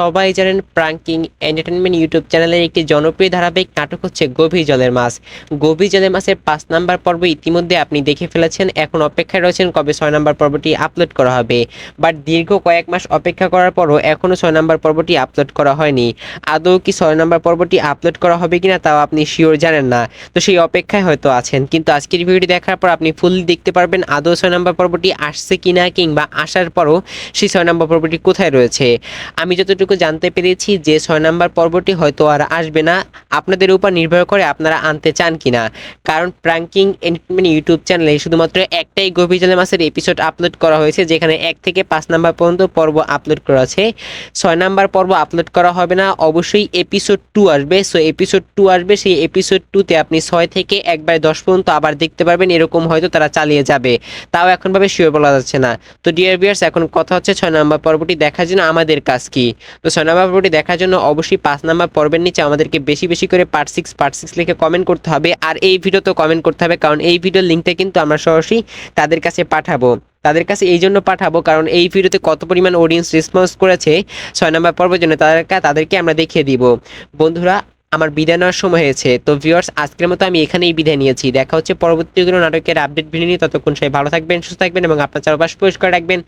সবাই জানেন pranking entertainment YouTube চ্যানেলের একটি জনপ্রিয় ধারাবাহিক নাটক হচ্ছে গভীর জলের মাছ। গভীর জলের মাছের 5 নাম্বার পর্ব ইতিমধ্যে আপনি দেখে ফেলেছেন। এখন অপেক্ষায় রয়েছেন কবে 6 নাম্বার পর্বটি আপলোড করা হবে। বাট দীর্ঘ কয়েক মাস অপেক্ষা করার পরও এখনও 6 নাম্বার পর্বটি আপলোড করা হয়নি। আদৌ কি 6 নাম্বার পর্বটি আপলোড করা হবে কিনা তাও আপনি শিওর জানেন না। তো সেই অপেক্ষায় হয়তো আছেন, কিন্তু আজকের ভিডিওটি দেখার পর আপনি ফুল দেখতে পারবেন আদৌ 6 নাম্বার পর্বটি আসছে কিনা, কিংবা আসার পরও সেই 6 নাম্বার পর্বটি কোথায় রয়েছে। আমি যতটুকু জানতে পেরেছি যে 6 নাম্বার পর্বটি হয়তো আর আসবে না। আপনাদের উপর নির্ভর করে আপনারা আনতে চান কিনা, কারণ প্রাঙ্কিং এন্টারটেনমেন্ট ইউটিউব চ্যানেলে শুধুমাত্র একটাই গভীর জলের মাছের এপিসোড আপলোড করা হয়েছে, যেখানে 1 থেকে 5 নাম্বার পর্যন্ত পর্ব আপলোড করা আছে। 6 নাম্বার পর্ব আপলোড করা হবে না, অবশ্যই এপিসোড 2 আসবে। সো এপিসোড 2 আসবে, সেই এপিসোড 2তে আপনি 6 থেকে একবারে 10 পর্যন্ত আবার দেখতে পারবেন, এরকম হয়তো তারা চালিয়ে যাবে। তাও এখনভাবে শিওর বলা যাচ্ছে না। তো ডিয়ার ভিউয়ার্স, এখন কথা হচ্ছে 6 নাম্বার পর্বটি দেখার জন্য আমাদের কাজ কি। তো 6 নাম্বার পর্বটি দেখার জন্য অবশ্যই 5 নাম্বার পর্বের নিচে আমাদেরকে বেশি বেশি করে পার্ট 6 লিখে কমেন্ট করতে হবে, আর এই ভিডিওতেও কমেন্ট করতে হবে, কারণ এই ভিডিওর লিঙ্কটা কিন্তু আমরা সরাসরি তাদের কাছে পাঠাবো। তাদের কাছে এই জন্য পাঠাবো কারণ এই ভিডিওতে কত পরিমাণ অডিয়েন্স রেসপন্স করেছে 6 নাম্বার পর্বের জন্য তাদেরকে আমরা দেখিয়ে দিব। বন্ধুরা, আমার বিদায় নেওয়ার সময় হয়েছে। তো ভিউয়ার্স, আজকের মতো আমি এখানেই বিদায় নিয়েছি। দেখা হচ্ছে পরবর্তী কোনো নাটকের আপডেট ভিডিও নিয়ে। ততক্ষণ সবাই ভালো থাকবেন, সুস্থ থাকবেন এবং আপনার চারপাশ পরিষ্কার রাখবেন।